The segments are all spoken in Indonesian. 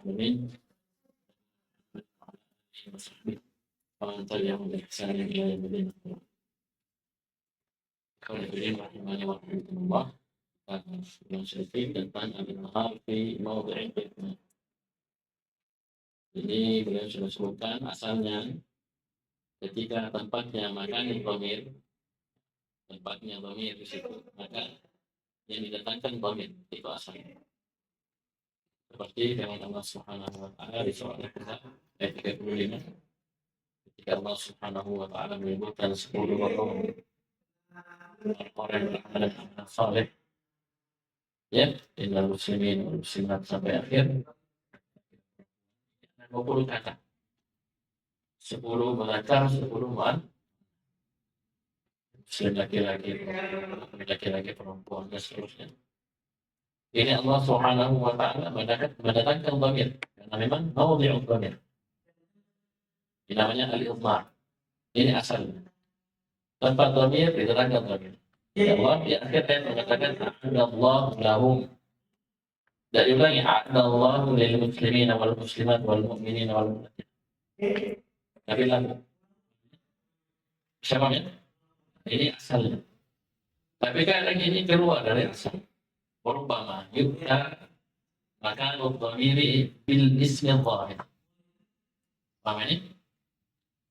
المؤمنين وصحبه ومن تبعهم بإحسان إلى يوم الدين. Kemudian rahimani wa rahmatullah yang syarif tentang al-izhar fi mawdi'il fitnah. Jadi beliau sudah sebutkan asalnya ketika tempatnya makan dhamir, tempatnya dhamir di situ, maka yang didatangkan dhamir itu asalnya. Seperti firman Allah Subhanahu wa taala di surah Al-Ahzab ayat 35 ketika Allah Subhanahu wa taala menyebutkan 10 golongan orang yang beramal saleh, ya, innal muslimin wal muslimat sampai akhir 20 kata, 10 melakar, 10 muslim laki-laki perempuan dan seterusnya. Ini Allah Subhanahu wa taala mendatangkan dhamir karena memang mawdhi'ud dhamir. Ini namanya al-izhar. Ini asalnya. Tempat dhamir diterangkan dhamir. Ya Allah di akhir ayat mengatakan a'adallahu lahum. Dan diulangi a'adallahu lil muslimin wal muslimat wal mu'minin wal mu'minat. Tapi lagi. Siapa ya? Ini asalnya. Tapi kadang ini keluar dari asal. Rubbama yubda makanu dhamiri bil ismi dhahir. Paham ini?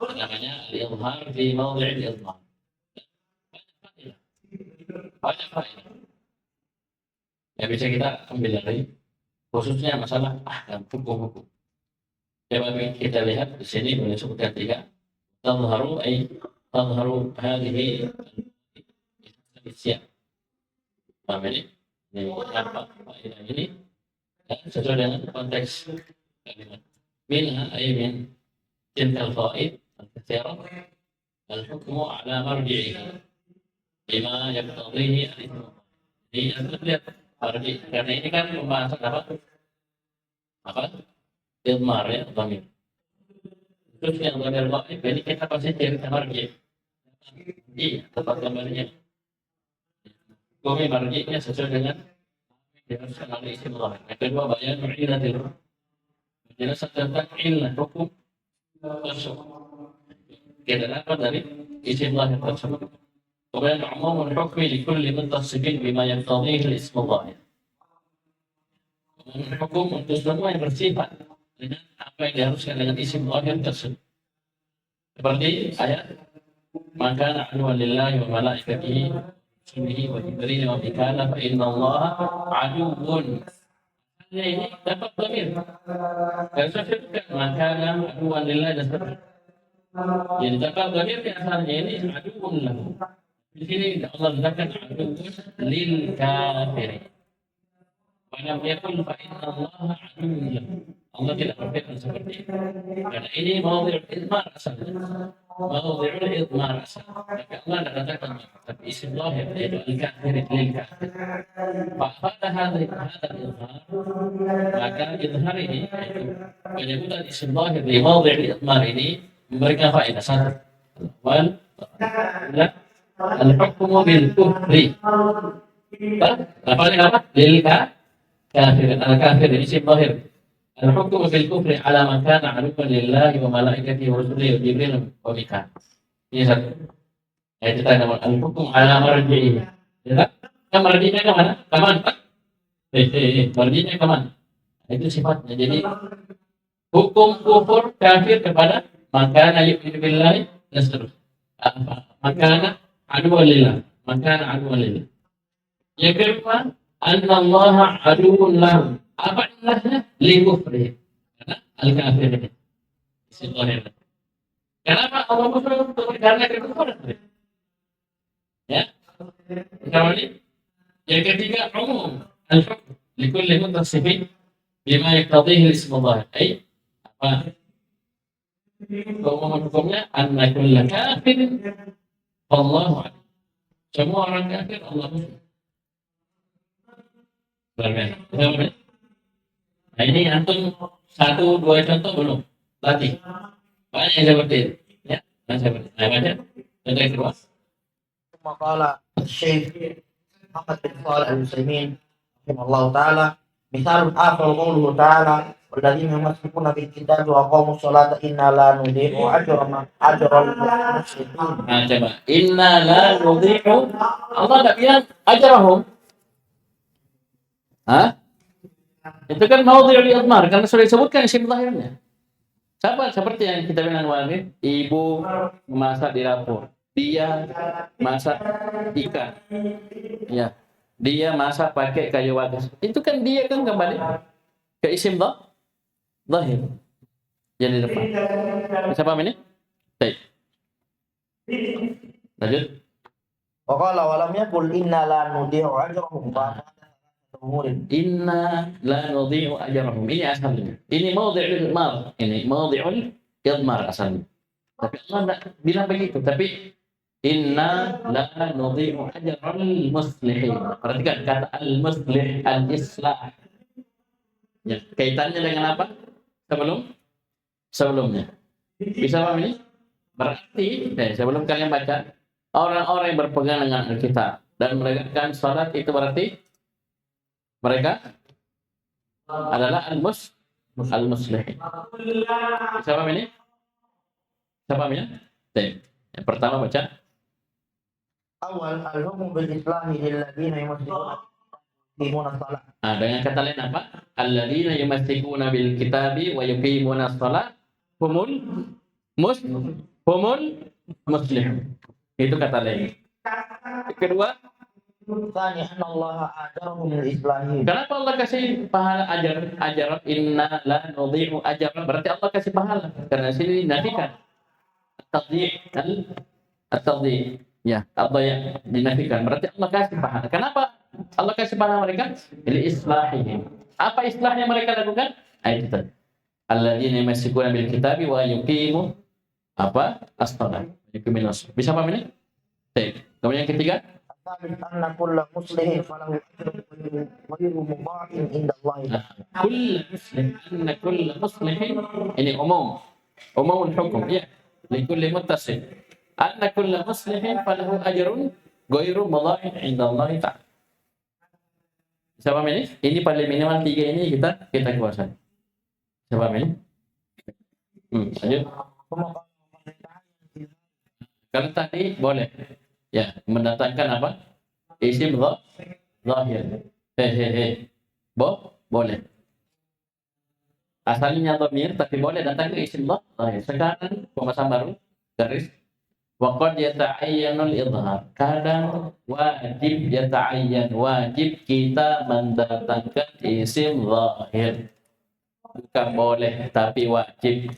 Namanya al-izhar fi mawdhi'il izhar. Banyak faedah yang bisa kita ambil dari khususnya masalah ahkam hukum-hukum. Coba kita lihat di sini boleh sebutkan 3. Tadharu hadhihi al-isya. Paham ini? Ini apa faedah ini? Dan sesuai dengan konteks kalimat. Minha ay min tilkal fawaid al-katsirah al-hukmu ala marji'ihi bima yaqtadhihi al-ithm. Jadi Anda lihat marji, karena ini kan pembahasan apa? Izhar ya, dhamir. Terus yang dhamir ghaib ini kita pasti cari marji. Iya, tempat kembalinya. Hukumnya marji'nya sesuai dengan diharuskan oleh isim dhahir. Yang kedua bayan illatil, menjelaskan tentang illah hukum tersebut. Kita dapat dari isim dhahir tersebut. Kemudian umumul hukmi li kulli muttasifin bima yaqtadhihi al-ism dhahir. Hukum untuk semua yang bersifat dengan apa yang diharuskan dengan isim dhahir tersebut. Seperti ayat maka aduan lillahi wa malaikatihi sunnihi wa jibril wa mikala fa inna allaha aduun. Ini dapat dhamir. Dan sebutkan maka aduan lillahi dan sebagainya. Jadi dapat dhamir di asalnya ini aduun lahu. Di sini Allah mengatakan aduun lil kafirin. Wa lam yakul fa inna allaha aduun lahu. Allah tidak berfirman seperti itu. Karena ini mawdhi'ul izhar asalnya. Mawdhi'ul izhar asalnya. Maka Allah tidak katakan tapi isim dhahir yaitu al-kafir lil kafir. Fa'fada hadha al-izhar. Maka izhar ini yaitu penyebutan isim dhahir di mawdhi'ul izhar ini memberikan faedah satu. Wal al-hukmu bil kufri. Apa? Lil kafir. Al-kafir isim dhahir. Al-hukmu bil kufri ala man kana aduwwan lillahi wa malaikatihi wa rusulihi wa jibril wa mikal. Ini satu. Ayat kita nama al-hukmu ala marji'ihi. Ya, kan marji'nya ke mana? Ke mana? Marji'nya ke mana? Itu sifatnya. Jadi hukum kufur kafir kepada man kana yu'minu billahi dan seterusnya. Man kana aduwwan lillah. Man kana aduwwan lillah. Yang kedua, anna allaha aduwwun lahu. Apa ilahnya? Likufri. Karena al-kafir ini. Istiqlahnya. Kenapa Allah kufur? Karena kekufuran. Ya. Kemudian yang ketiga umum al-hukm likulli muttasifin bima yaqtadhihi al-ism dhahir. Ai apa? Hukumnya anna kulla kafirin wallahu a'lam. Semua orang kafir Allah kufur. Berbeda. Nah ini antum 1-2 contoh belum? Latih. Banyak yang seperti itu. Ya, seperti itu. Nah, baca. Contoh yang kedua. Maqala Syekh Muhammad bin Shalih Al-Utsaimin rahimahullah taala, misal akhar qawluhu ta'ala والذين يمسكون بالكتاب وأقاموا الصلاة إنا لا نضيع أجر المصلحين. Nah, coba. Inna la nudhi'u. Allah enggak bilang ajrahum. Hah? Itu kan maudhi'ul idmar karena sudah disebutkan isim zahirnya. Siapa seperti yang kita bilang kemarin, ibu masak di dapur, dia masak ikan, ya, dia masak pakai kayu bakar. Itu kan dia kan kembali ke isim zahir yang di depan. Bisa paham ini? Baik. Lanjut. وقال ولم يقل إنا لا نضيع أجرهم Inna la nudhi'u ajrahum. Ini asalnya. Ini maudhi'ul idmar. Ini maudhi'ul idmar asalnya. Tapi Allah enggak bilang begitu. Tapi inna la nudhi'u ajral muslihin. Perhatikan kata al-muslih, al-islah. Ya, kaitannya dengan apa? Sebelumnya. Bisa paham ini? Berarti, sebelum kalian baca, orang-orang yang berpegang dengan Alkitab dan menegakkan salat itu berarti mereka adalah al-muslihin. Bisa paham ini? Bisa paham ya? Yang pertama baca. Awal al-hukm bil-islah lilladzina yuqimuna shalah. Nah, dengan kata lain apa? Alladzina yumassikuna bil kitabi wa yuqimuna shalah humul muslihun. Itu kata lain. Kedua, Tsani anna Allah ajarahum bil-islahi. kenapa Allah kasih pahala ajar inna la nudhi'u ajra? Berarti Allah kasih pahala. Karena sini dinafikan. At-tadhi'. Ya, Allah yang dinafikan. Berarti Allah kasih pahala. Kenapa Allah kasih pahala mereka? Bil-islahihim. Apa islahnya mereka lakukan? Ayat itu. Alladzina yamsikuna bil kitabi wa yuqimu as-shalah. Bisa paham ini? Baik. Kemudian yang ketiga, Anna kulla muslimin falahu ajrun ghairu mudha'in inda Allah. kull muslimin ini umumul hukum ya likulli muttasil anna kull muslimin falahu ajrun ghairu mudha'in inda Allah ta'ala. Bisa paham ini? Ini paling minimal 3 ini kita kuasai. Bisa paham ini? Lanjut. Kalau tadi boleh ya mendatangkan apa? Isim zahir. Boleh. Asalnya dhamir tapi boleh datang ke isim zahir. Sekarang pembahasan baru garis waqad yata'ayyanul idhar. Kadang wajib kita mendatangkan isim zahir. Bukan boleh tapi wajib.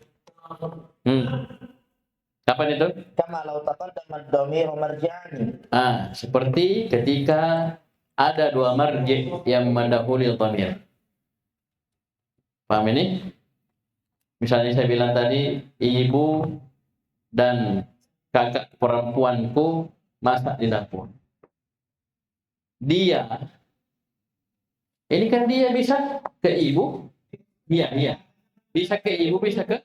Kapan itu? Kama law taqaddama ad-dhamir marji'ani. Seperti ketika ada 2 marji yang mendahului dhamir. Paham ini? Misalnya saya bilang tadi, ibu dan kakak perempuanku masak di dapur. Dia. Ini kan dia bisa ke ibu. Iya. Bisa ke ibu, bisa ke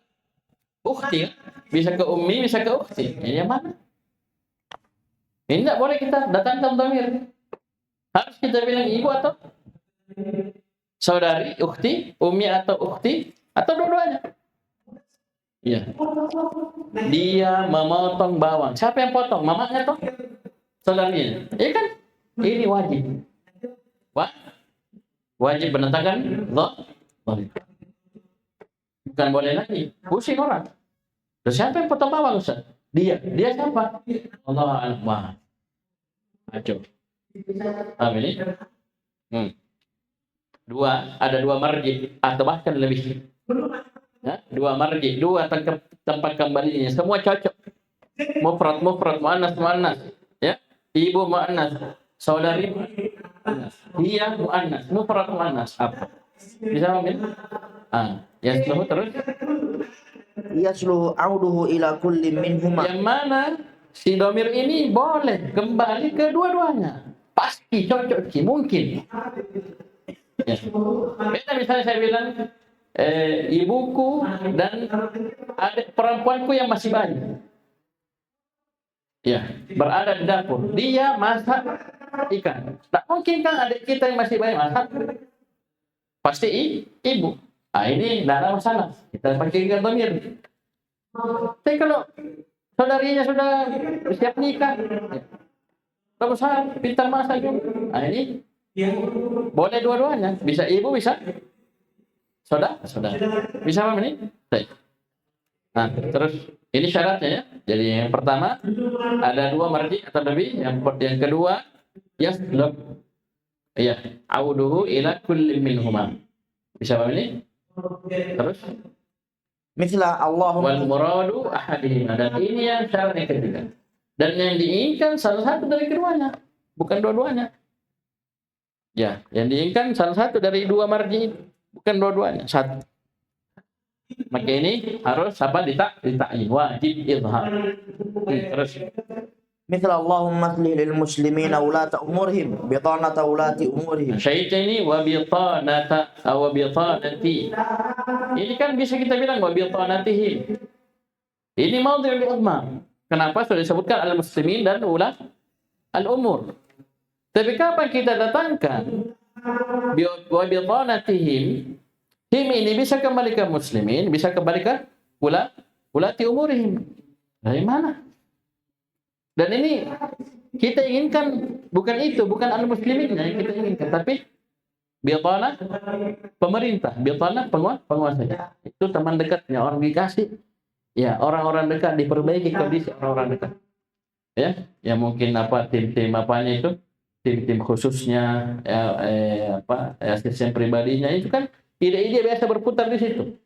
ukhti. Bisa ke ummi, bisa ke ukhti. Ini yang mana? Ini tidak boleh kita datangkan dhamir. Harus kita bilang ibu atau saudari, ukhti, ummi atau ukhti, atau dua-duanya. Iya. Dia memotong bawang. Siapa yang potong? Mamanya atau saudarinya? Iya kan? Ini wajib. Wajib mendatangkan dhamir. Bukan boleh lagi. Pusing orang. Terus siapa yang potong bawang, Ustaz? Dia siapa? Allah Akbar. Aduh. Paham ini? Ada 2 marji atau bahkan lebih. Ya, 2 marji, 2 tempat kembalinya. Semua cocok. Mufrad, muannas. Ya. Ibu muannas, saudari muannas. Dia muannas, mufrad muannas. Apa? Bisa paham ini? Yasluhu terus. Yasluhu auduhu ila kulli minhuma. Yang mana si dhamir ini boleh kembali ke dua-duanya. Pasti cocok sih, mungkin. Ya. Beda misalnya saya bilang ibuku dan adik perempuanku yang masih bayi. Ya, berada di dapur. Dia masak ikan. Tak mungkin kan adik kita yang masih bayi masak. Pasti ibu. Ini tidak ada masalah. Kita pakai dhamir. Tapi kalau saudarinya sudah siap nikah, tidak usah pintar masa juga. Ini boleh dua-duanya. Bisa ibu, bisa saudara. Bisa apa ini? Baik. Nah, terus ini syaratnya ya. Jadi yang pertama ada 2 marji atau lebih. Yang kedua yaslub ya auduhu ila kulli minhuma. Bisa apa ini? Terus Misla Allahumma wal muradu ahadihima, dan ini yang syarat yang ketiga. Dan yang diinginkan salah satu dari keduanya, bukan dua-duanya. Ya, yang diinginkan salah satu dari 2 marji, bukan dua-duanya, satu. Maka ini harus apa? Ditakyin, wajib izhar. Terus misla Allahumma aslih lil muslimina ulata umurihim bitanata ulati umurihim. syaitani wa bitanata aw bitanati. Ini kan bisa kita bilang wa bitanatihim. Ini maudhi'ul idmar. Kenapa sudah disebutkan al-muslimin dan ulat al-umur. Tapi kapan kita datangkan wa bitanatihim? Him ini bisa kembali ke muslimin, bisa kembali ke ulati umurihim. Dari mana? Dan ini kita inginkan bukan itu, bukan al-musliminnya yang kita inginkan, tapi bitanah pemerintah, bitanah penguasa. Itu teman dekatnya, orang dikasih. Ya, orang-orang dekat, diperbaiki kondisi orang-orang dekat. Ya mungkin tim-tim apanya itu, tim-tim khususnya, asisten pribadinya itu kan ide-ide biasa berputar di situ.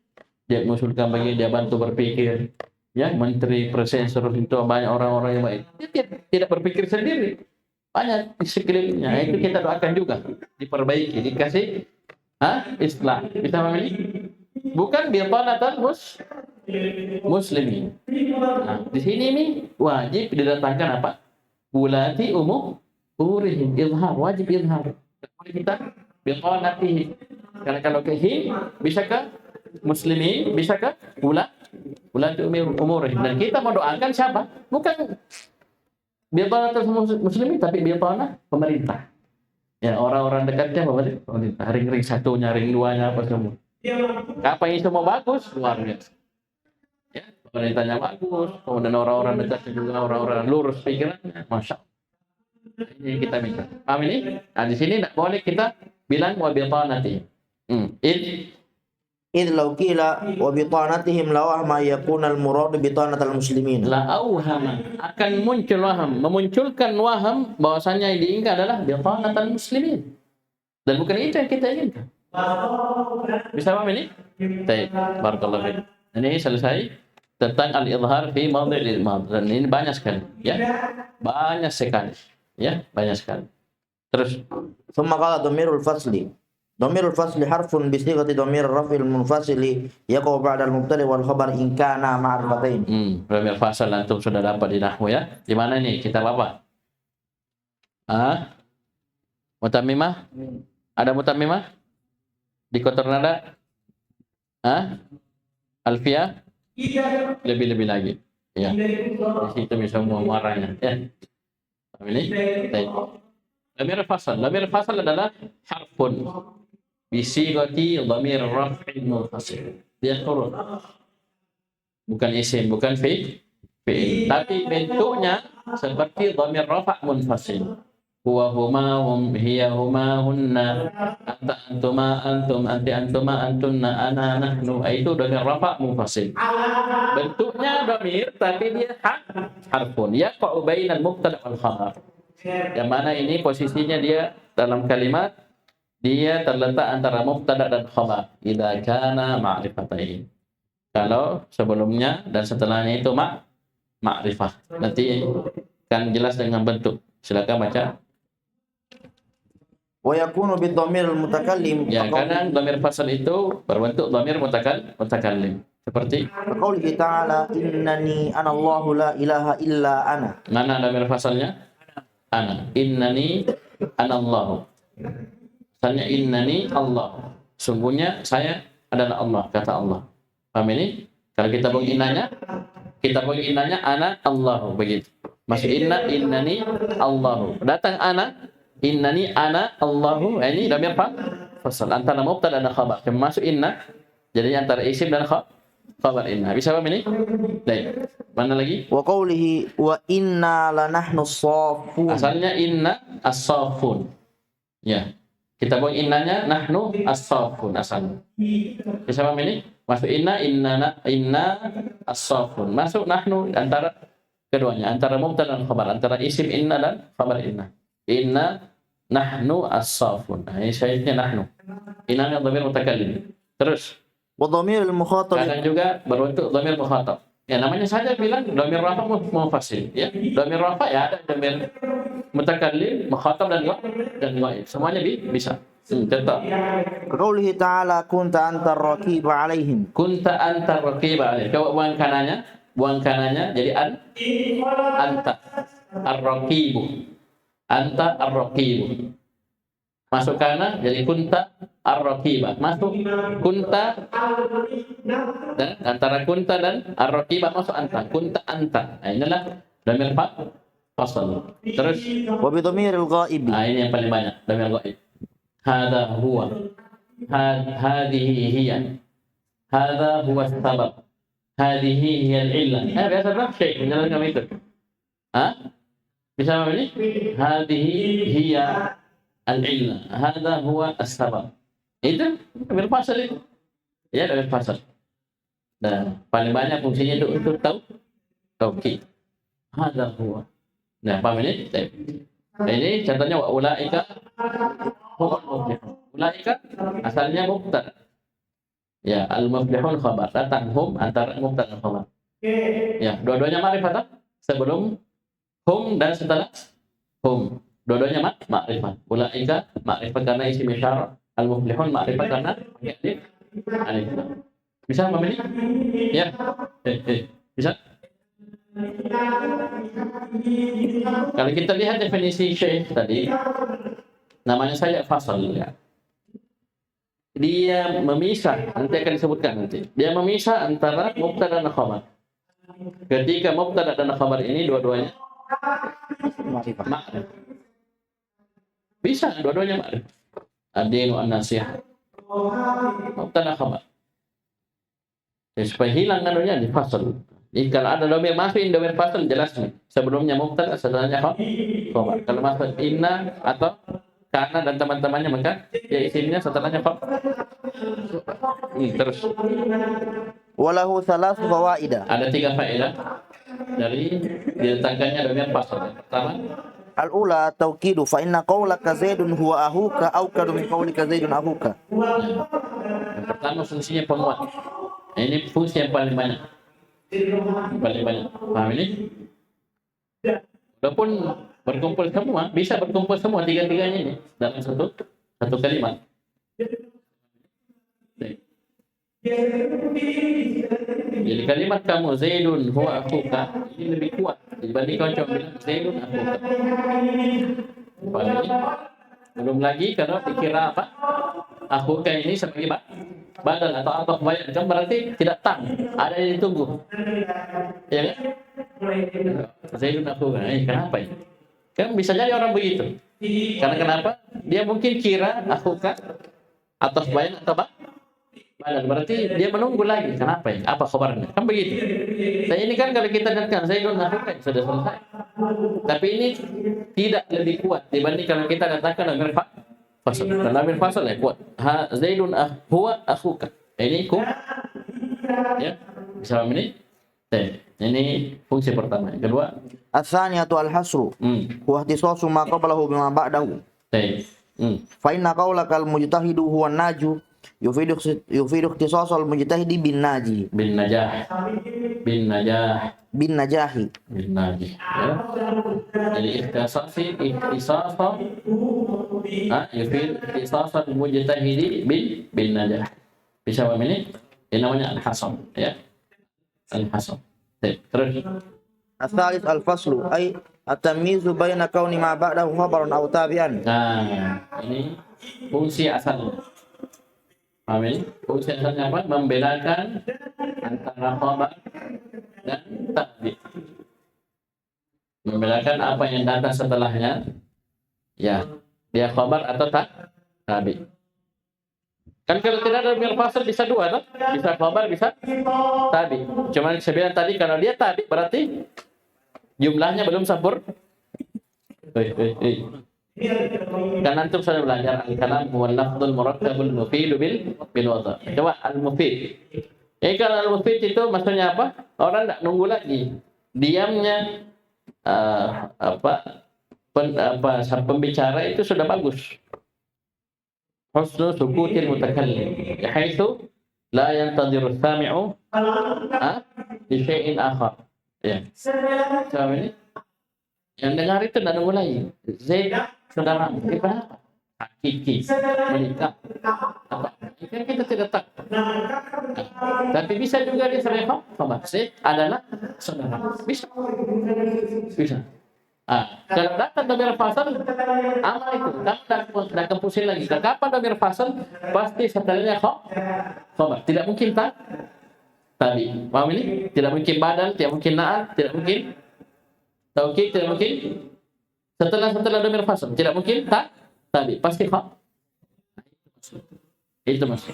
Dia mengusulkan bagi dia bantu berpikir. Ya, menteri, presiden, seluruh itu banyak orang-orang yang baik. Dia tidak berpikir sendiri. Banyak di sekelilingnya. Itu kita doakan juga. Diperbaiki, dikasih islah. Bisa memilih? Bukan bitanatan muslimin. Nah, di sini ini wajib didatangkan apa? Ulati umurihim, izhar, wajib izhar. Kita bitanatihim. Karena kalau ke him, bisa ke muslimin, bisa ke ulati umurihim. Dan kita mau doakan siapa? Bukan bitanah muslimin, tapi bitanah pemerintah. Ya, orang-orang dekatnya pemerintah. Ring-ring satunya, ring duanya, apa semua. Apa ini semua bagus, luar biasa. Ya, pemerintahnya bagus, kemudian orang-orang dekatnya juga orang-orang lurus pikirannya, masya Allah. Ini kita minta. Paham ini? Nah, di sini tidak boleh kita bilang wa bitanati. Idh law qila wa bitanatihim lawahma yakuna al-murad bitanatal muslimin. La auhama, akan muncul waham, memunculkan waham bahwasanya yang diinginkan adalah bitanatal muslimin. Dan bukan itu yang kita inginkan. Bisa paham ini? Baik, barakallahu fiik. Ini selesai tentang al-izhar fi mawdhi'il idmar. Dan ini banyak sekali, ya. Banyak sekali, ya, banyak sekali. Terus Thumma qala dhamirul fasli. Dhamirul fasli harfun bi sighati dhamir raf'il munfasili yaqau ba'da al-mubtada wal khabar in kana ma'rifatain. Dhamir fasal antum sudah dapat di nahwu ya. Di mana nih kitab apa? Mutammimah? Ada mutammimah? Di kotor nada? Alfiyah? Lebih-lebih lagi. Ya. Di situ bisa muamaranya. Ya. Ini. Baik. Dhamir fasal adalah harfun bisigati dhamir raf'in munfasil. Dia huruf. Bukan isim, bukan fi'il. Tapi bentuknya seperti dhamir rafa' munfasil. Huwa huma hum hiya huma hunna anta antuma antum anti antuma antunna ana nahnu. Itu dhamir rafa' munfasil. Bentuknya dhamir tapi dia harfun yaqa'u bainal mubtada wal khabar. Yang mana ini posisinya dia dalam kalimat dia terletak antara mubtada dan khabar. Idza kana ma'rifatain. Kalau sebelumnya dan setelahnya itu ma'rifah. Nanti kan jelas dengan bentuk. Silakan baca. Wa yakunu bid dhamiril mutakallim. Ya, kadang dhamir fasal itu berbentuk dhamir mutakallim. Seperti qaulihi ta'ala innani ana Allahu la ilaha illa ana. mana dhamir fasalnya? Ana. Innani ana Allah. Misalnya innani Allah. Sungguhnya saya adalah Allah, kata Allah. Paham ini? Kalau kita bagi innanya ana Allah begitu. Masuk innani Allahu. Datang ana, innani ana Allahu. Ini dhamir fasal antara mubtada dan khabar. Masuk inna Jadi antara isim dan khabar inna. Bisa paham ini? Baik. Mana lagi? Wa qawlihi wa inna lanahnu shaffun. Asalnya inna as-saffun. Ya. Kita buang innanya nahnu as-saffun asalnya. Bisa paham ini? Masuk inna as-saffun. Masuk nahnu antara keduanya, antara mubtada dan khabar, antara isim inna dan khabar inna. Inna nahnu as-saffun. Nah, ini syahidnya nahnu. Inna dhamir mutakallim. Terus Wa dhamirul mukhatab. kadang juga berbentuk dhamir mukhatab. Ya namanya saja bilang dhamir rafa mufassir, ya. Dhamir rafa ya ada dhamir mutakallim, mukhatab dan ghaib. Semuanya bisa. Contoh. Qawlihi ta'ala kunta antar raqiba alaihim. Kunta anta raqiba alaihim. Coba buang kanannya jadi anta ar-raqibu. Anta ar-raqibu. Masuk kanan jadi kunta ar-raqibah. Masuk kunta dan antara kunta dan ar-raqibah masuk anta. Kunta anta. Nah, inilah dhamir fasal. Terus Wa bi dhamiril ghaibi. nah, ini yang paling banyak dhamir ghaib. Hadza huwa. Hadhihi hiya. Hadza huwa sabab. Hadhihi hiya al-illah. Biasa berapa syekh menjelaskan itu? Bisa apa ini? Hadhihi hiya al-illah. Hadza huwa as-sabab. Itu dhamir fasal itu. Ya, dhamir fasal. Nah, paling banyak fungsinya itu untuk taukid. Hadza huwa. Nah, paham ini? Ini contohnya wa ulaika humul muflihun. Ulaika asalnya mubtada. Ya, al-muflihun khabar. Datang hum antara mubtada dan khabar. Ya, dua-duanya ma'rifat sebelum hum dan setelah hum. Dua-duanya ma'rifat. Ulaika ma'rifat karena isim isyarah. Al-muflihun ma'rifat karena alif. Bisa paham ini? Ya. Bisa? Kalau kita lihat definisi syekh tadi, namanya saja fasal ya. Dia memisah, nanti akan disebutkan nanti. Dia memisah antara mubtada dan khabar. Ketika mubtada dan khabar ini dua-duanya ma'rifah. Bisa dua-duanya ma'rifah. Ad-dinu an-nasihah. Mubtada khabar. Jadi supaya hilang anunya di fasal. Jadi kalau ada dhamir masuk dhamir fasal jelas nih. Sebelumnya mubtada, setelahnya khabar. Kalau masuk inna atau kana dan teman-temannya maka ya isimnya setelahnya khabar. Terus Walahu thalath fawaida. ada 3 faedah dari diletakkannya dhamir fasal. Yang pertama, Al-ula tauqidu fa inna qawlaka Zaidun huwa ahuka aukadu min qawlika Zaidun ahuka. yang pertama fungsinya penguat. Nah, ini fungsi yang paling banyak. Paham ini? Walaupun berkumpul semua, bisa berkumpul semua tiga-tiganya ini dalam satu kalimat. Jadi kalimat kamu Zaidun huwa akhuka ini lebih kuat dibanding kau cuma bilang Zaidun akhuka. Paham ini? Belum lagi kalau dikira apa? Akhuka ini sebagai badal atau atof bayat kan berarti tidak tam, ada yang ditunggu. Ya kan? Zaidun akhuka. Kenapa ini? Kan bisa jadi orang begitu. Karena kenapa? Dia mungkin kira akhuka atof bayat atau badal, berarti dia menunggu lagi. Kenapa ya? Apa kabarnya? Kan begitu. Dan ini kan kalau kita datang Zaidun akhuka sudah selesai. Tapi ini tidak lebih kuat dibanding kalau kita datangkan dhamir fasal. Dan dhamir fasal ya kuat. Zaidun huwa akhuka. Ini ya. Bisa paham ini? Ini fungsi pertama. Yang kedua, Ats-tsaniyatu al-hasru wa ihtisasu ma qablahu bima ba'dahu. Fa inna qawlaka al-mujtahidu huwa an-naju yufidu ikhtisas al-mujtahidi bin naji. bin najahi. Ya. Jadi ikhtisasi yufid ikhtisas al-mujtahidi bin najah. Bisa paham ini? Ini namanya al-hasam ya. Al-hasam. Terus Ats-tsalits al-faslu ay at-tamyizu baina kauni ma ba'dahu khabaran aw tabi'an. nah, ini fungsi asalnya. Paham ini? Fungsi asalnya apa? Membedakan antara khabar dan tabi. Membedakan apa yang datang setelahnya. Ya, dia khabar atau tabi. Kan kalau tidak ada dhamir fasal bisa dua, tak? Bisa khabar, bisa tabi. Cuman saya bilang tadi kalau dia tabi berarti jumlahnya belum sempurna. Kan antum sudah belajar al-kalam wal lafdzul murakkabul mufid bil wada'. Coba al-mufid. Kalau al-mufid itu maksudnya apa? Orang tidak nunggu lagi. Diamnya pembicara itu sudah bagus. Husnu sukutil mutakallim. Yaitu la yantadhiru as-sami'u li syai'in akhar. Ya. Sama ini. Yang dengar itu tidak nunggu lagi. Zaid saudara, kenapa? Hakiki, menikah, apa? Kan kita tidak tahu. Tapi bisa juga dia sebagai khabar. Zaid adalah saudara. Bisa. Kalau datang dhamir fasal, amal itu. Kamu tidak pusing lagi. Kapan dhamir fasal? Pasti setelahnya khabar. Tidak mungkin tadi. Paham ini? Tidak mungkin badal, tidak mungkin na'at, tidak mungkin taukid, tidak mungkin setelah dhamir fasal, tidak mungkin tadi pasti itu maksud.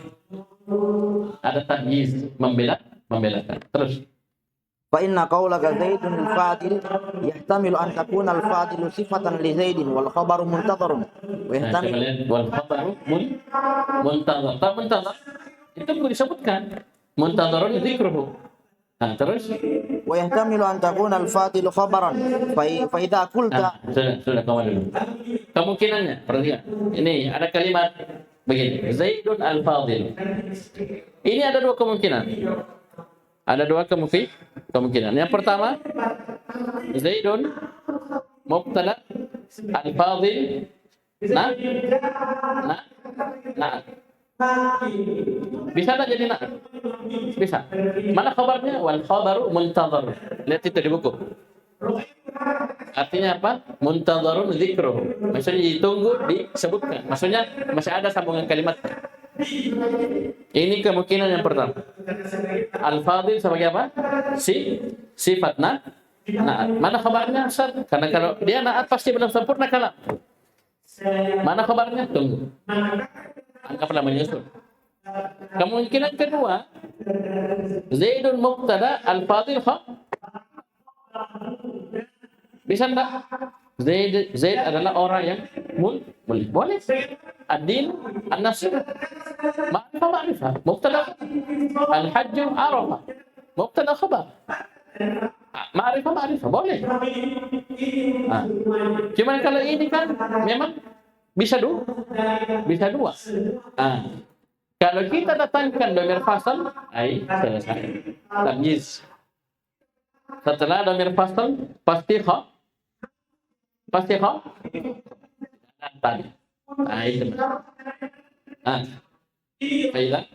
Ada tamyiz, membelakan. Terus fa inna qaulaka zaidun al-fadil yahtamilu an takuna al-fadilu sifatan li zaidin wal khabaru muntadharun wa yahtamilu wal khabaru muntadhar. Muntadhar itu perlu disebutkan. Muntadharun dzikruhu. Terus wa yahtamilu an takuna al-fadilu khabaran fa idza qulta sudah kawan dulu. Kemungkinannya perhatikan. Ini ada kalimat begini, Zaidun al-fadil. Ini ada dua kemungkinan. Ada dua kemungkinan. Yang pertama, Zaidun mubtada al-fadil nah. Bisa tak jadi nak? Bisa. Mana khabarnya? Wal khabaru muntadhar. Lihat itu di buku. Artinya apa? Muntadharun dzikruh. Maksudnya ditunggu, disebutkan. Maksudnya masih ada sambungan kalimat. Ini kemungkinan yang pertama. Al-fadil sebagai apa? Sifat na'at. Mana khabarnya? Karena kalau dia na'at pasti belum sempurna kalam. Mana khabarnya? Tunggu. Anggaplah menyusul. Kemungkinan kedua, Zaidun mubtada, al-fadil bisa enggak? Zaid adalah orang yang boleh. Ad-din, an-nasr, ma'rifah, mubtada. Al-hajju, arafah, mubtada khabar. Ma'rifah, boleh. Cuman kalau ini kan memang bisa dua. Kalau kita datangkan dhamir fasal, selesai. Tamyiz. Setelah dhamir fasal pasti tadi. Itu. Baiklah.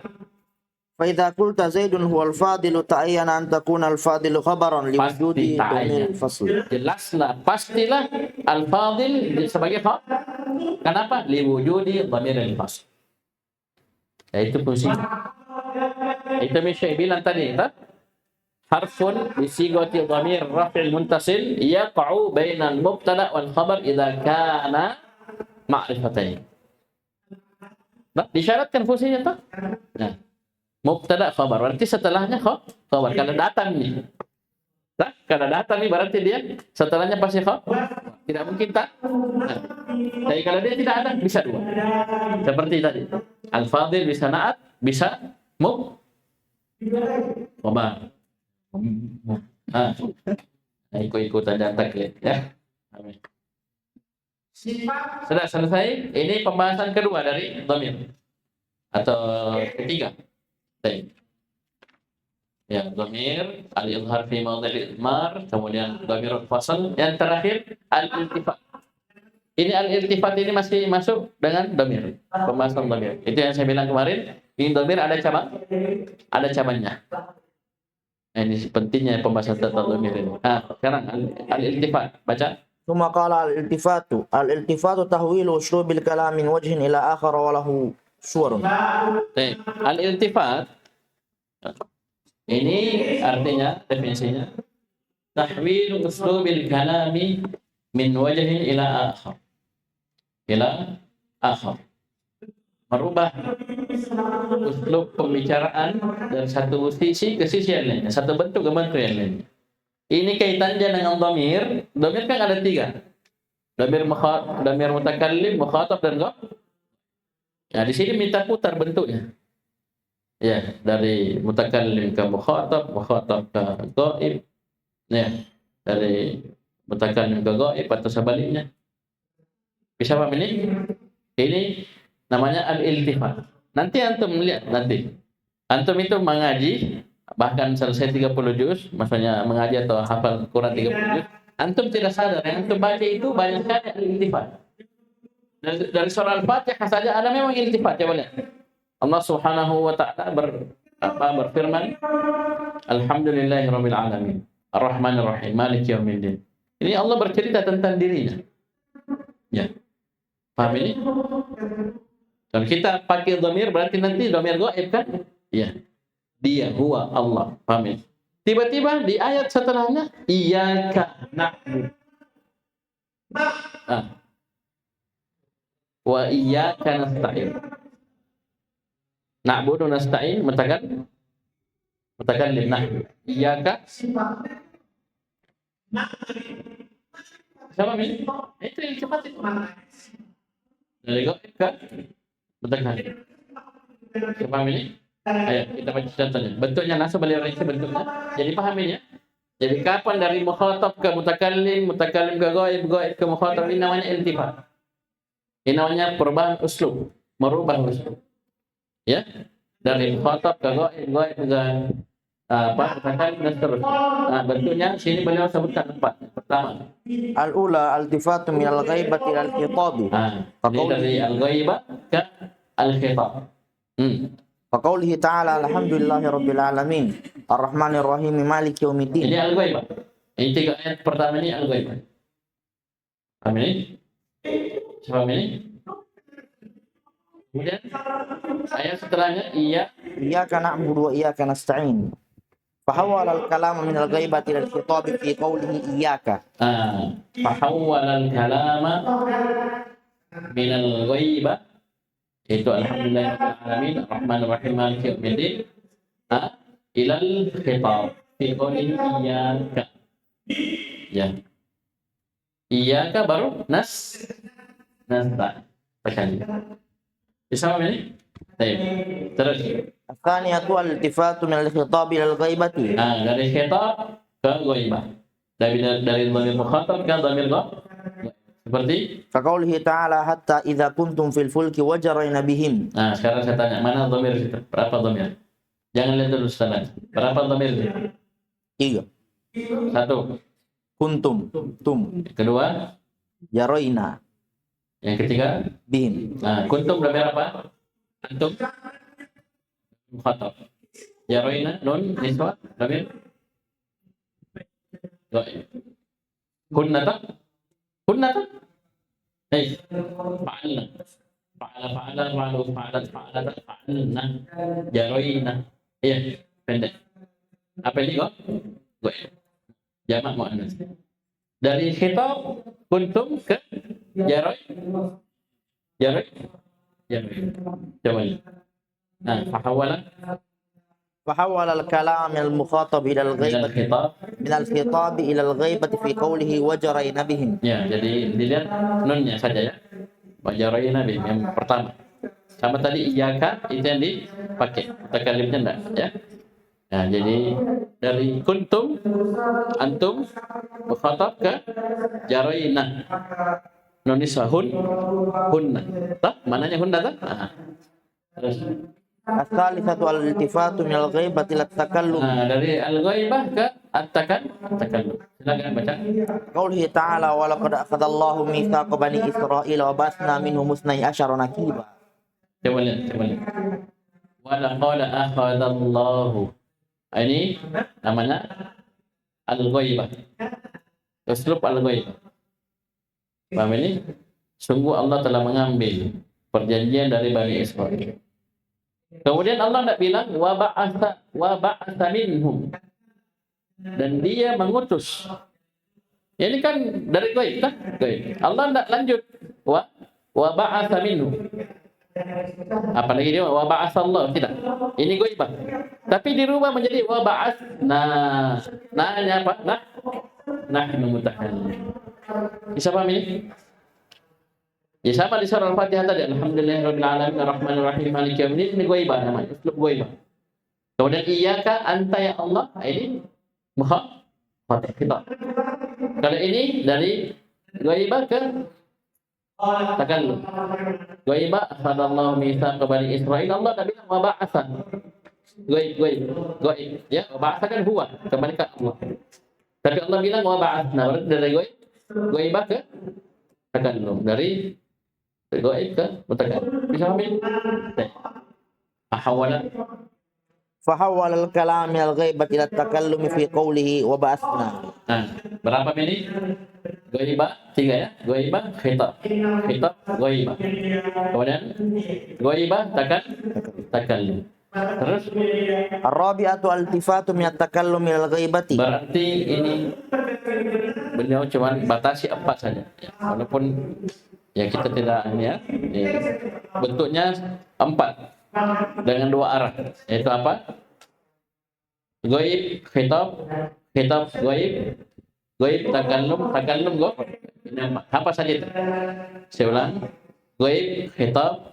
فإذا قلت زيد هو الفاضل تعين أن تكون الفاضل خبرا لوجود ضمير الفصل. Jelaslah, pastilah al-fadil sebagai khabar. Kenapa? Liwujudi dhamir al-fasl. Itu fungsi. Itu Syekh bilang tadi, harfun bi sigati dhamir raf'il muntasil yaqa'u bainal mubtada wal khabar idza kana ma'rifatain. Disyaratkan fungsinya tak? Nah. Mubtada khabar, berarti setelahnya khabar. Kalau datang nih, kalau datang nih berarti dia setelahnya pasti khabar. Tidak mungkin tak. Tapi kalau dia tidak ada, bisa dua. Seperti tadi, al-fadil bisa na'at, bisa khabar. Ikut-ikutan jantak ya. Amin. Sudah selesai. Ini pembahasan kedua dari dhamir atau ketiga. Ya, dhamir al-izhar fi mawdhi'il idmar, kemudian dhamir fasal, yang terakhir al-iltifat. Ini al-iltifat ini masih masuk dengan dhamir, pembahasan dhamir. Itu yang saya bilang kemarin, ini dhamir ada cabangnya. Nah, ini pentingnya pembahasan tentang dhamir ini. Sekarang al-iltifat, baca. ثم قال الالتفات تحويل أسلوب الكلام من وجه إلى آخر وله صور. Al-iltifat ini artinya, definisinya, tahwil uslubil kalami min wajhin ila akhar. merubah uslub pembicaraan dari satu sisi ke sisi yang lainnya, satu bentuk ke bentuk yang lainnya. Ini kaitannya dengan dhamir. Dhamir kan ada 3. Dhamir mutakallim, mukhatab dan ghaib. Nah, di sini minta putar bentuknya. Ya, dari mutakallim ke mukhatab, mukhatab ke ghaib. Ya, dari mutakallim ke ghaib atau sebaliknya. Bisa paham ini? Ini namanya al-iltifat. Nanti antum lihat nanti. Antum itu mengaji bahkan selesai 30 juz, maksudnya mengaji atau hafal Quran 30 juz, antum tidak sadar yang antum baca itu banyak sekali al-iltifat. Dari surah Al-Fatihah saja ada memang iltifat. Coba lihat. Allah Subhanahu wa taala berfirman, Alhamdulillahirabbil alamin, Ar-Rahmanir Rahim, Maliki yaumiddin. Ini Allah bercerita tentang dirinya. Ya. Paham ini? Kalau kita pakai dhamir berarti nanti dhamir ghaib kan? Ya. Dia huwa Allah. Paham ini? Tiba-tiba di ayat setelahnya iyyaka na'budu. Wa iyyaka nasta'in. Na'budu nasta'in mutakallim na'budu. Iyyaka sama ini? Itu yang cepat itu. Dari ghaib kan? Mutakallim. Paham ini? Ayo kita baca contohnya. Bentuknya nasab beliau rinci bentuknya. Jadi pahami ya. Jadi kapan dari mukhatab ke mutakallim, mutakallim ke ghaib, ghaib ke mukhatab, ini namanya iltifat. Ini namanya perubahan uslub, merubah uslub. Ya. Dari mukhatab ke ghaib, ghaib ke mutakallim dan seterusnya. Nah, bentuknya sini beliau sebutkan 4. Pertama, al-ula al-iltifatu min al-ghaibati ila al-khitab. Ini dari al-ghaibah ke al-khitab. Faqaulihi ta'ala alhamdulillahi rabbil alamin ar-rahmanir rahim maliki yaumiddin. Ini al-ghaibah. Ini 3 ayat pertama ini al-ghaibah. Paham ini? Paham ini? Kemudian ayat setelahnya iyyaka na'budu wa iyyaka nasta'in. Fahawwala al-kalama min al-ghaibati ila al-khitab fi qawlihi iyyaka. Fahawwala al-kalama min al-ghaibah, itu alhamdulillahirabbil alamin arrahmanir rahim maliki yaumiddin, ilal khitab fi qawli iyyaka. Ya. Iyyaka baru nasta. Bacaan. Bisa paham ini? Baik. Terus. Atsaniyatu al-iltifatu min al-khitab ila al-ghaibati. Dari khitab ke ghaibah. Dari dhamir mukhatab ke dhamir ghaib. Seperti faqaulihi ta'ala hatta idza kuntum fil fulki wajarayna bihim. Sekarang saya tanya, mana dhamir itu? Berapa dhamir? Jangan lihat dulu setelah. Berapa dhamir itu? 3. 1. Kuntum, tum. Kedua, yarayna. Yang ketiga, bihim. Kuntum dhamir apa? Antum. Mukhatab. Yarayna nun niswa dhamir. Kunnata. Fa'alna. Fa'alna. Jaroina. Iya, pendek. Apa ini kok? Gue. Jamak muannas. Dari khitab kuntum ke jaroy. Coba ini. فحول الكلام من المخاطب إلى الغيبة من الخطاب إلى الغيبة في قوله وجرينا بهم. Ya, jadi dilihat nunnya saja ya. Wajarayna bihim yang pertama. Sama tadi iyyaka itu yang dipakai. Mutakallimnya enggak ya. Nah, jadi dari kuntum antum mukhatab ke jarayna. Nun nisahun hunna. Mananya hunna tak? Terus As-salisatu al-iltifatu min al-ghaibati ila at-takallum. Dari al-ghaibah ke at-takallum. Silakan baca. Qaulihi ta'ala wa laqad akhadallahu mitsaqa bani Israila wa ba'atsna minhum 12 naqiba. Coba lihat. Wa laqad akhadallahu. Ini namanya al-ghaibah. Uslub al-ghaibah. Paham ini? Sungguh Allah telah mengambil perjanjian dari Bani Israel. Kemudian Allah tidak bilang wa ba'atha minhum, dan dia mengutus. Ini kan dari ghaib kan? Ghaib. Allah tidak lanjut wa ba'atha minhum. Apalagi dia wa ba'atsallah, tidak. Ini ghaibah. Tapi dirubah menjadi wa ba'atsna. Nah-nya apa? Nahnu mutakallim. Bisa paham ini? Ya sama di surah Al-Fatihah tadi, alhamdulillahirabbil alamin arrahmanir rahim maliki yaumiddin, ini ghaibah namanya, uslub ghaibah. Kemudian iyyaka anta ya Allah, ini mukhatab kita. Kalau ini dari ghaibah ke takallum. Ghaibah akhadallahu mitsaq bani Israil, Allah tak bilang wa ba'atsa. Ghaib. Ya, wa ba'atsa kan huwa, kembali ke Allah. Tapi Allah bilang wa ba'atsna, berarti dari ghaibah ke takallum, dari ghaib ke mutakallim. Bisa paham? Ahwala فحول الكلام من الغيبة إلى التكلم في قوله وبعثنا. Berapa ini? Ghaibah 3 ya. Ghaibah khitab, ghaibah. Kemudian ghaibah takallum. Terus Ar-rabi'atu al-tifatu min at-takallum min al-ghaibati. Berarti ini beliau cuma batasi 4 saja. Walaupun ya kita tidak ya. Bentuknya 4 dengan 2 arah. Yaitu apa? Ghaib, khitab, ghaib, takallum, ghaib. Apa saja itu? Saya ulang. Ghaib, khitab,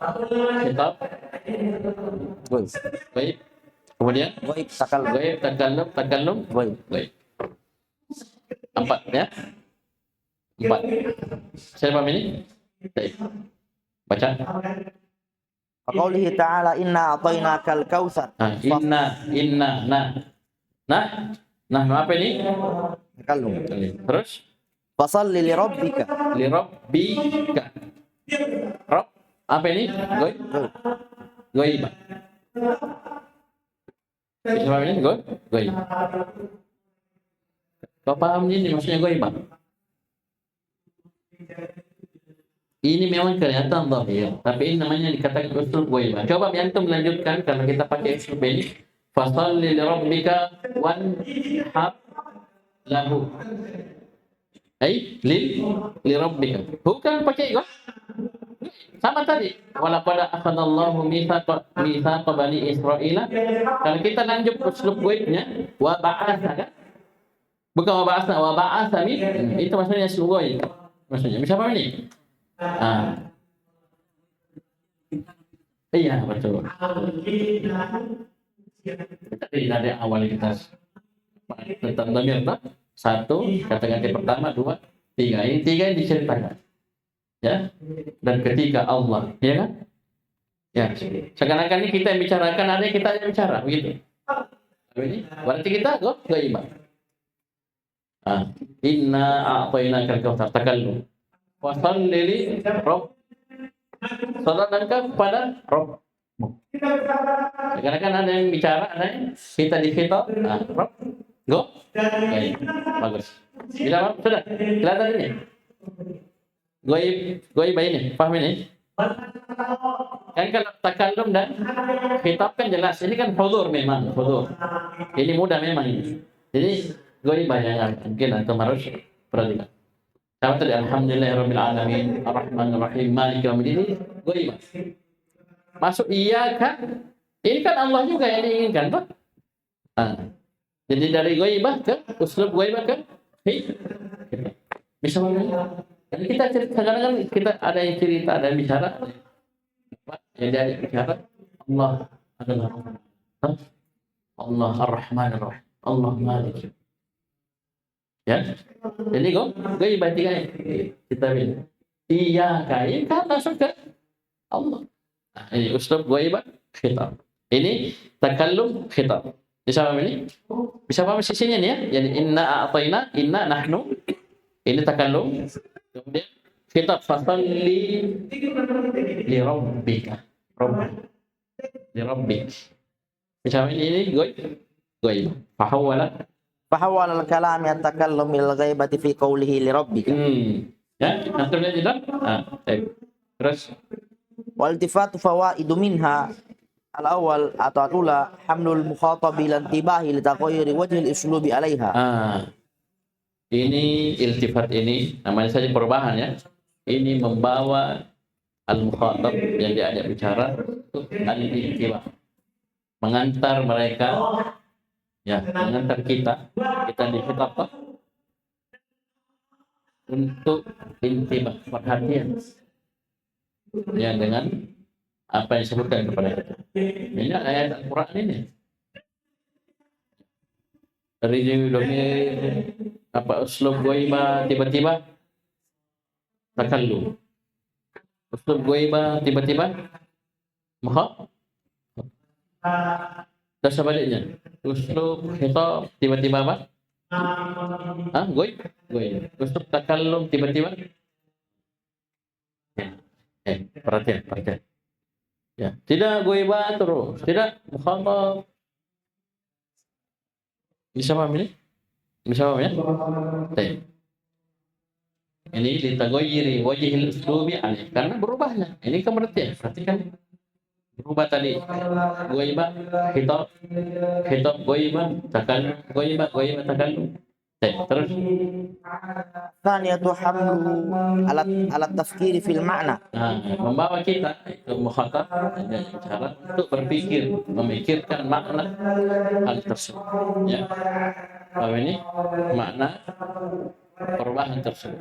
ghaib. Kemudian Ghaib, takallum, ghaib. 4 ya. 4. Saya paham ini? Baik. Baca. Qaulihi ta'ala inna a'tainakal kautsar. Nah, apa ini? Takallum. Terus Fasalli li rabbika. Rob, apa ini? Ghaibah. Bisa paham ini? Ghaibah. Kau paham ini maksudnya ghaibah? Ini memang kelihatan zahir, tapi ini namanya dikatakan uslub ghaibah. Coba antum melanjutkan kalau kita pakai uslub ini. Fasalli li rabbika wanhar lahu. Li rabbika. Bukan pakai ghaib. Sama tadi. Walaqad akhadallahu mitsaqa bani Israil. Kalau kita lanjut uslub ghaibnya wa ba'atsa kan? Bukan wa ba'atsa itu maksudnya uslub ghaib. Maksudnya bisa paham ini? Iya betul. Tadi dari awal kita tentang dhamir 1, kata ganti pertama, 2, 3. Ini 3 yang diceritakan. Ya. Dan ketika Allah, ya kan? Ya. Sekarang ini kita yang bicarakan, ada kita yang bicara, begitu. Ini berarti kita ghaibah. Inna a'tainakal kautsar, takallum. Wasalli li rabb. Salatkan kepada Rabbmu. Kadang-kadang ada yang bicara, ada yang kita dikhitab. Rabb. Baik. Bagus. Bila sudah kelihatan ini. Ghaib ini, paham ini? Kan kalau takallum dan khitab kan jelas. Ini kan hudur memang, hudur. Ini mudah memang ini. Jadi ghaib yang mungkin antum harus perhatikan. Sama tadi alhamdulillahirabbil alamin arrahmanir rahim maliki yaumiddin, ghaibah. Masuk iya kan? Ini kan Allah juga yang diinginkan, Pak. Jadi dari ghaibah ke uslub ghaibah ke bisa mana? Jadi kita cerita, kadang-kadang kita ada yang cerita, ada yang bicara, yang dia bicara Allah adalah Allah ar-Rahmanir Rahim, Allah Malik. Ya, jadi ghaibah 3 kita bilang iya kain kan langsung ke Allah. Ini uslub ghaibah khitab. Ini takallum khitab. Bisa paham ini? Bisa paham sisinya nih ya? Jadi inna a'tayna, inna nahnu. Ini takallum. Kemudian khitab fasalli li rabbika. Li rabbik. Bisa paham ini ghaibah. Fahawwala al-kalam yatakallum bil ghaibati fi qawlihi li rabbika. Ya, antum lihat tidak? Terus Wal iltifatu fawaidu minha al-awwal atau atula hamlul mukhatabi lan tibahi li taghayyuri wajhi al-uslubi 'alaiha. Ini iltifat ini namanya saja perubahan ya. Ini membawa al-mukhatab yang diajak bicara untuk al-intibah, mengantar mereka, ya, mengantar kita dikhitab untuk intibah, perhatian, ya, dengan apa yang disebutkan kepada kita. Ini ayat Al-Quran ini. Dari apa uslub goiba tiba-tiba takallum. Uslub goiba tiba-tiba maha. Dan sebaliknya, uslub khitab tiba-tiba apa? Goib. Uslub takallum tiba-tiba. Perhatian. Ya, tidak goiba terus, tidak mukhatab. Bisa paham ini? Bisa paham ya? Baik. Ini ditagoyiri wajhil uslubi alih, karena berubahnya. Ini kan berarti, perhatikan. Berubah tadi. Goiba, khitab goiba, takallum, goiba, takallum. Baik, terus. Thaniyatu hamlu alat tafkiri fil ma'na. Membawa kita itu mukhatab cara untuk berpikir, memikirkan makna hal tersebut. Ya. Paham ini? Makna perubahan tersebut.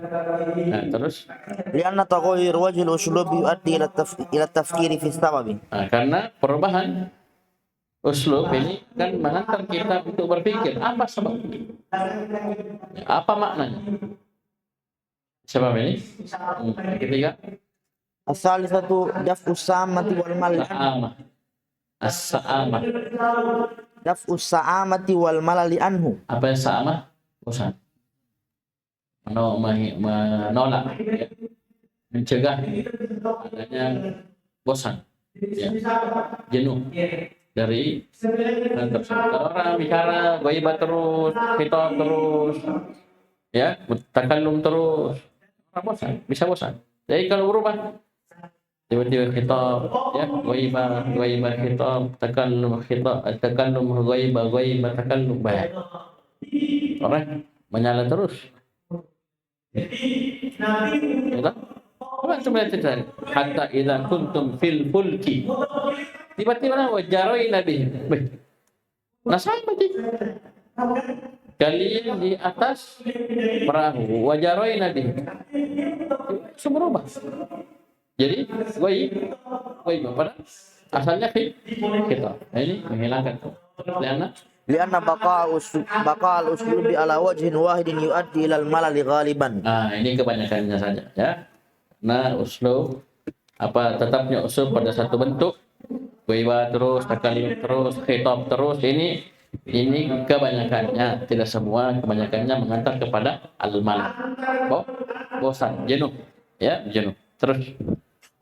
Nah, terus Lianna taghayyur wajhil uslub yuaddi ila tafkiri fi sababi. Karena perubahan uslub ini kan mengantar kita untuk berpikir apa sebabnya, apa maknanya. Sebab ini ketiga, As-salisatu daf'us sa'amati wal malal. As-sa'amah. Daf'us sa'amati wal malali anhu. Apa yang sa'amah? Bosan. Menolak, ya. Mencegah adanya bosan, ya. Jenuh dari hal tersebut. Kalau orang bicara goibah terus, khitab terus, ya, takallum terus, orang bosan, bisa bosan. Jadi kalau berubah tiba-tiba khitab, ya, goibah khitab, takallum khitab, takallum goibah takallum, banyak orang menyala terus. Ya, apa sebenarnya terjadi? Hatta idza kuntum fil fulki, tiba-tiba wajaroina bihim. Nah, sama kalian di atas perahu, wajaroina bihim. Berubah. Jadi goib pada asalnya kita. Nah, ini menghilangkan Lianna baqa'al uslubi ala wajhin wahidin yuaddi ilal malali ghaliban. Ini kebanyakannya saja, ya. Nah, uslub tetapnya uslub pada satu bentuk, goibah terus, takallum terus, khitab terus, ini kebanyakannya, tidak semua, kebanyakannya mengantar kepada al-malal. Bosan, jenuh, ya, jenuh. Terus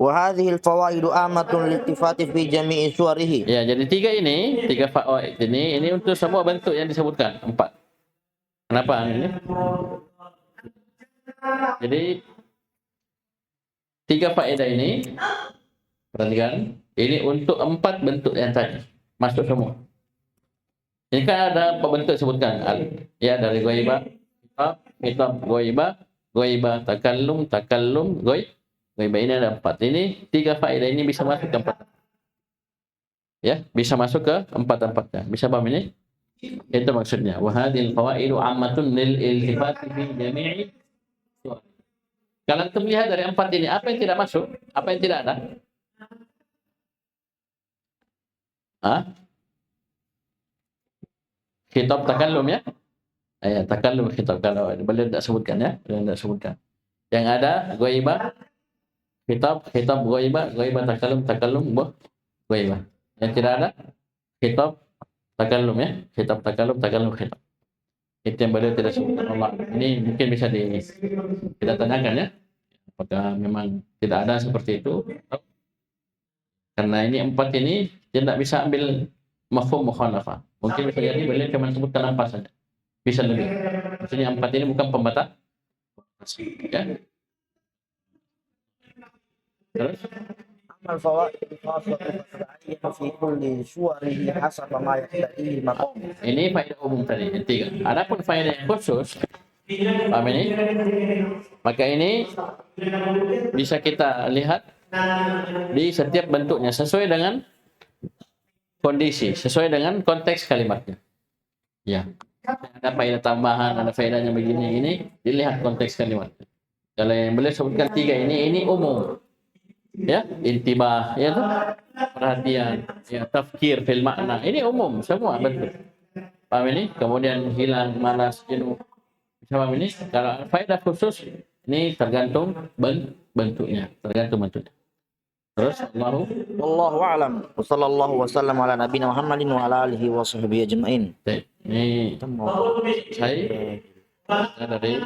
Wa hadhihi al-fawaidu amatun liltifati fi jami'i suwarihi. Ya, jadi tiga fawaid ini untuk semua bentuk yang disebutkan, 4. Kenapa ini? Jadi 3 faedah ini, perhatikan, ini untuk 4 bentuk yang tadi, masuk semua. Ini kan ada 4 bentuk disebutkan, ya, dari goibah, khitab, goibah, takallum, goibah ini ada 4. Ini 3 faedah ini bisa masuk ke 4. Ya, bisa masuk ke 4-4-nya. Bisa paham ini? Itu maksudnya. Wa hadhil fawaidu ammatun lil iltifati fi jami'i. Kalau kita melihat dari 4 ini, apa yang tidak masuk? Apa yang tidak ada? Khitab takallum, ya? Takallum khitab, kalau beliau tidak sebutkan, ya. Beliau tidak sebutkan. Yang ada goibah, khitab, goibah, takallum, goibah. Yang tidak ada khitab, takallum, ya. Khitab, takallum, khitab. Itu yang beliau tidak sebutkan. Allah. Ini mungkin bisa kita tanyakan, ya. Apakah memang tidak ada seperti itu? Karena ini 4 ini tidak bisa ambil mafhum mukhalafah. Mungkin bisa jadi beliau cuma sebutkan 4 saja. Bisa lebih. Maksudnya 4 ini bukan pembatas. Ya. Terus Amal fawaid khasatun fi kulli suwarihi hasaba ma yaqtadihi maqam. Ini faedah umum tadi, 3. Adapun faedah yang khusus, paham ini? Maka ini bisa kita lihat di setiap bentuknya sesuai dengan kondisi, sesuai dengan konteks kalimatnya. Ya, ada faedah tambahan, ada faedahnya begini, ini dilihat konteks kalimatnya. Kalau yang beliau sebutkan 3 ini umum. Ya, intibah, ya tuh, perhatian, ya tafkir fil makna. Ini umum semua bentuk. Paham ini? Kemudian hilang, malas, jenuh. Paham ini? Kalau faedah khusus ini tergantung bentuknya, tergantung bentuknya. Terus wallahu a'lam. Wa sallallahu wasallam ala nabiyina Muhammadin wa ala alihi wa sahbihi ajma'in. Ini saya dari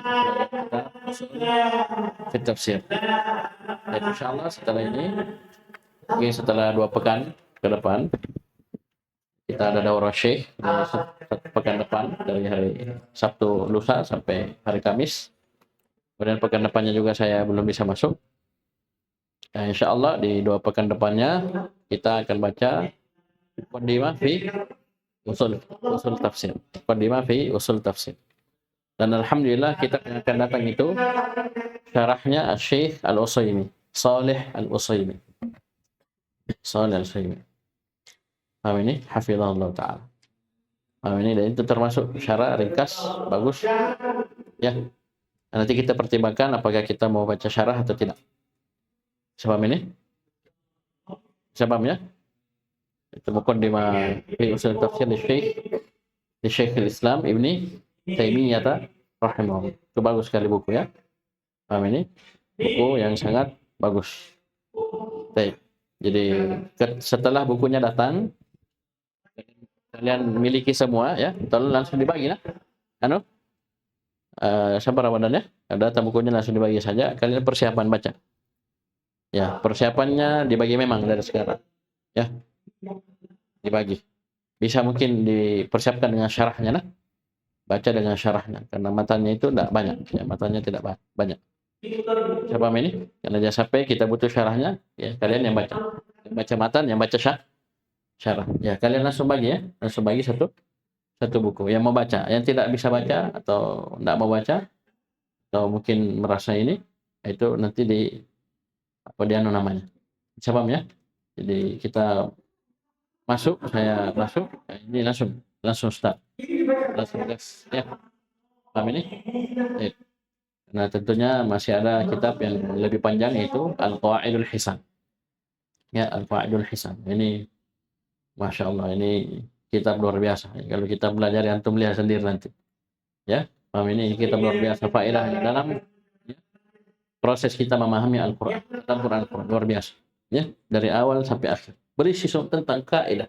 kita tafsir. Dan insyaallah setelah ini, setelah 2 pekan ke depan, kita ada daurah syekh dari 1 pekan depan, dari hari Sabtu lusa sampai hari Kamis. Kemudian pekan depannya juga saya belum bisa masuk. Nah, insyaallah di 2 pekan depannya kita akan baca Muqaddimah fi usul tafsir. Muqaddimah fi usul tafsir. Dan alhamdulillah kita akan datang itu syarahnya Syekh Al-Utsaimin, Shalih Al-Utsaimin. Shalih Al-Utsaimin. Paham ini? Hafizahullah taala. Paham ini, dan itu termasuk syarah ringkas, bagus. Ya. Nanti kita pertimbangkan apakah kita mau baca syarah atau tidak. Sebab ini? Sebabnya? Itu Muqaddimah fi usul tafsir di Syekh Al-Islam Ibni Taimiyah rahimahullah. Itu bagus sekali buku ya. Paham ini? Buku yang sangat bagus. Baik. Jadi setelah bukunya datang, kalian miliki semua ya, tolong langsung dibagi lah. Sabar Ramadan ya. Datang bukunya langsung dibagi saja. Kalian persiapan baca. Ya, persiapannya dibagi memang dari sekarang. Ya. Dibagi. Bisa mungkin dipersiapkan dengan syarahnya lah. Baca dengan syarahnya, karena matanya itu tidak banyak, ya, matanya tidak banyak. Siapa ini? Karena jangan sampai kita butuh syarahnya, ya kalian yang baca matan, yang baca syarah. Ya kalian langsung bagi ya, langsung bagi satu buku. Yang mau baca, yang tidak bisa baca atau tidak mau baca, atau mungkin merasa ini, itu nanti namanya. Siapa ya? Jadi kita saya masuk, ini langsung start. Langsung gas ya. Paham ini? Ya. Nah, tentunya masih ada kitab yang lebih panjang, yaitu Al-Qawaidul Hisan. Ya, Al-Qawaidul Hisan. Ini Masya Allah, ini kitab luar biasa. Kalau kita belajar, antum lihat sendiri nanti. Ya, paham ini kitab luar biasa, faedahnya dalam proses kita memahami Al-Quran. Al-Quran luar biasa. Ya, dari awal sampai akhir. Berisi tentang kaidah.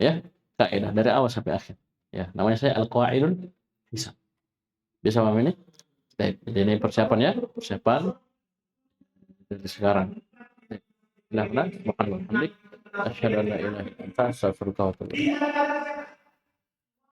Ya, kaidah dari awal sampai akhir. Ya, namanya saya Al-Qawaidul Hisan. Bisa paham ini? Baik, jadi ini persiapan ya, persiapan dari sekarang. Alhamdulillah, asyhadu an la ilaha illa anta, astaghfiruka wa atubu ilaik.